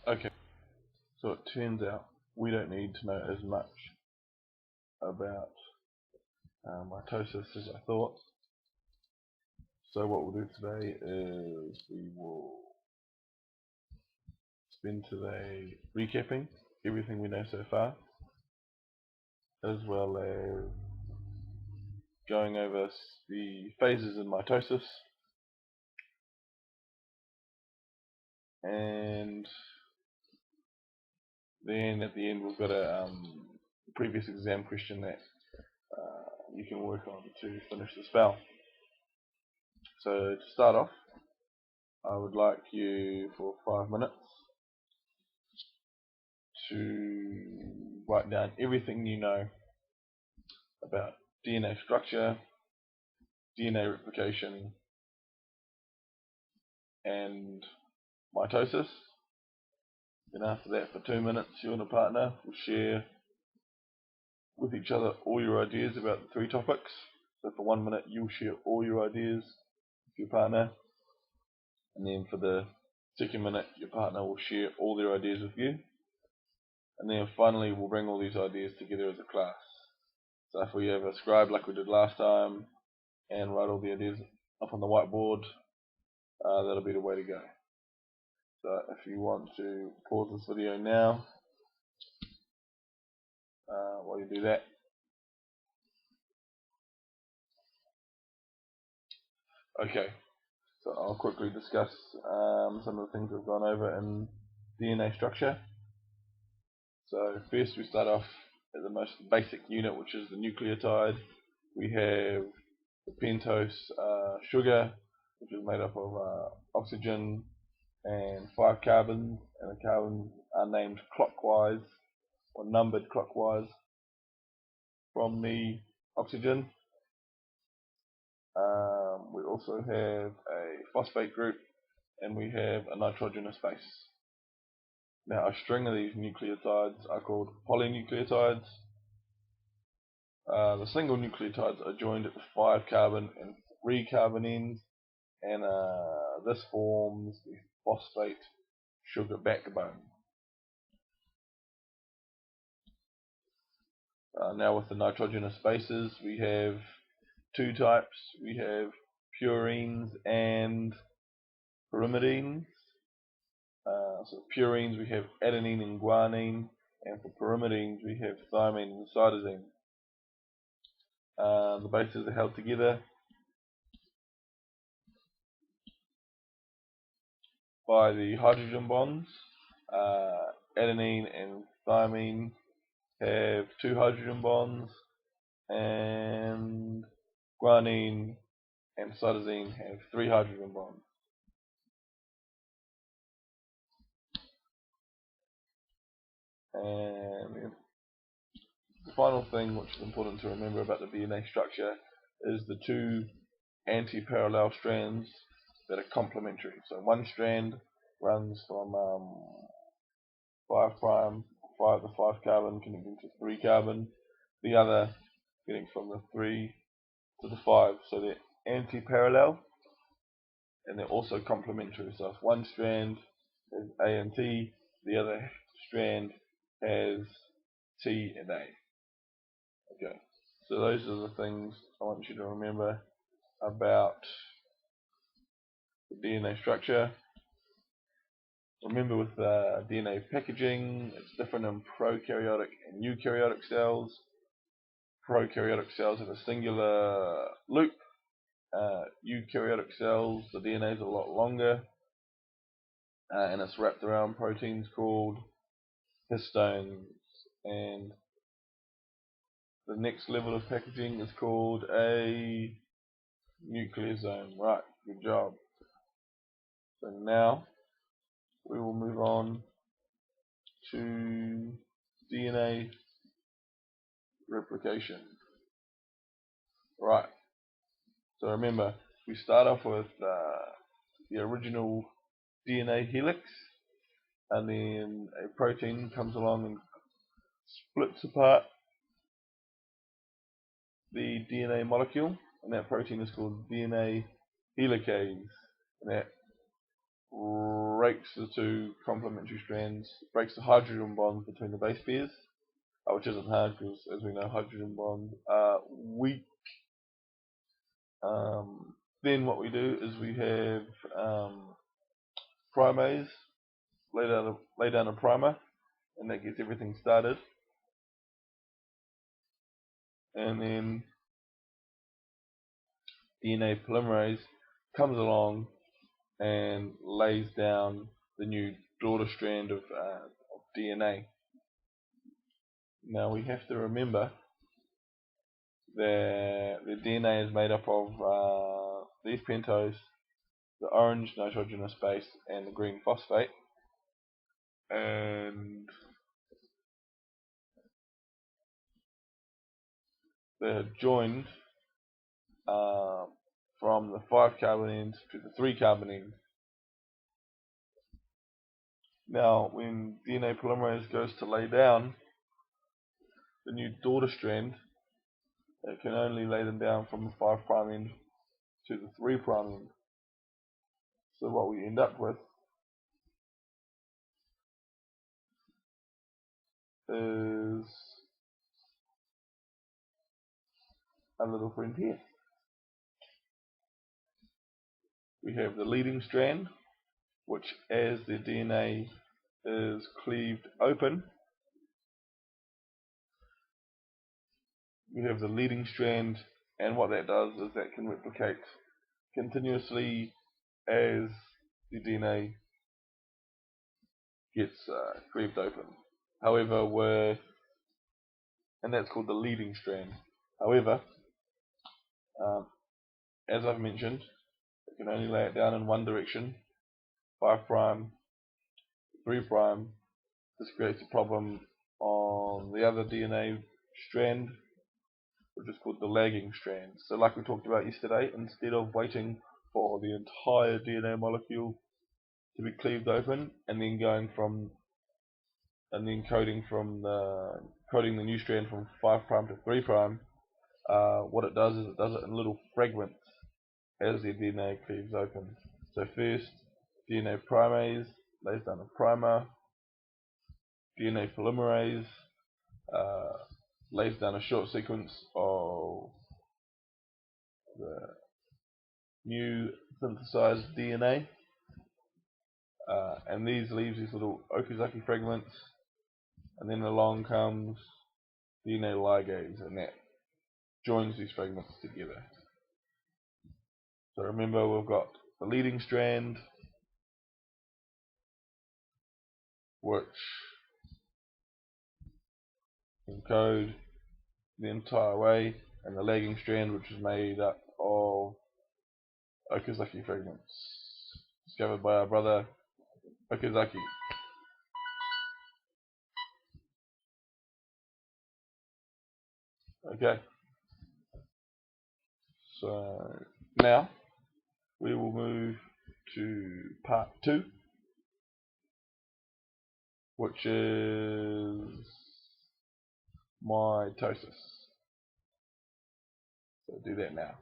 Okay, so it turns out we don't need to know as much about mitosis as I thought. So what we'll do today is we will spend today recapping everything we know so far, as well as going over the phases in mitosis, and then at the end we've got a previous exam question that you can work on to finish the spell. So to start off, I would like you for 5 minutes to write down everything you know about DNA structure, DNA replication, and mitosis. Then after that, for 2 minutes, you and a partner will share with each other all your ideas about the 3 topics. So for 1 minute, you'll share all your ideas with your partner, and then for the second minute, your partner will share all their ideas with you. And then finally, we'll bring all these ideas together as a class. So if we have a scribe like we did last time, and write all the ideas up on the whiteboard, that'll be the way to go. So if you want to pause this video now, while you do that. Okay, so I'll quickly discuss some of the things we've gone over in DNA structure. So first we start off at the most basic unit, which is the nucleotide. We have the pentose sugar, which is made up of oxygen and 5 carbons, and the carbons are named clockwise or numbered clockwise from the oxygen. We also have a phosphate group, and we have a nitrogenous base. Now a string of these nucleotides are called polynucleotides. The single nucleotides are joined at the 5 carbon and 3 carbon ends, and this forms the phosphate sugar backbone. Now with the nitrogenous bases, we have 2 types. We have purines and pyrimidines. So purines we have adenine and guanine, and for pyrimidines we have thymine and cytosine. The bases are held together by the hydrogen bonds. Adenine and thymine have 2 hydrogen bonds, and guanine and cytosine have 3 hydrogen bonds. And the final thing which is important to remember about the DNA structure is the 2 anti-parallel strands that are complementary. So one strand runs from 5 the 5 carbon connecting to 3 carbon, the other getting from the 3 to the 5. So they're anti-parallel and they're also complementary. So if one strand has A and T, the other strand has T and A. Okay, so those are the things I want you to remember about the DNA structure. Remember with DNA packaging, it's different in prokaryotic and eukaryotic cells. Prokaryotic cells have a singular loop. Eukaryotic cells, the DNA is a lot longer, and it's wrapped around proteins called histones. And the next level of packaging is called a nucleosome. Right, good job. So now we will move on to DNA replication. Right, so remember, we start off with the original DNA helix, and then a protein comes along and splits apart the DNA molecule, and that protein is called DNA helicase. And that breaks the two complementary strands, breaks the hydrogen bonds between the base pairs, which isn't hard because, as we know, hydrogen bonds are weak. Then what we do is we have primase, lay down a primer, and that gets everything started. And then DNA polymerase comes along and lays down the new daughter strand of DNA. Now we have to remember that the DNA is made up of these pentose, the orange nitrogenous base, and the green phosphate, and they're joined from the 5 carbon end to the 3 carbon end. Now, when DNA polymerase goes to lay down the new daughter strand, it can only lay them down from the 5 prime end to the 3 prime end. So what we end up with is a little friend here. We have the leading strand, which as the DNA is cleaved open, we have the leading strand, and what that does is that can replicate continuously as the DNA gets cleaved open. However, and that's called the leading strand. However, as I've mentioned, it can only lay it down in one direction, 5 prime, 3 prime. This creates a problem on the other DNA strand, which is called the lagging strand. So like we talked about yesterday, instead of waiting for the entire DNA molecule to be cleaved open and then coding the new strand from 5 prime to 3 prime, what it does is it does it in little fragments as the DNA cleaves open. So first, DNA primase lays down a primer, DNA polymerase lays down a short sequence of the new synthesized DNA, and these leaves these little Okazaki fragments, and then along comes DNA ligase, and that joins these fragments together. So remember, we've got the leading strand, which can code the entire way, and the lagging strand, which is made up of Okazaki fragments discovered by our brother Okazaki. Okay, so now we will move to part 2, which is mitosis. So do that now.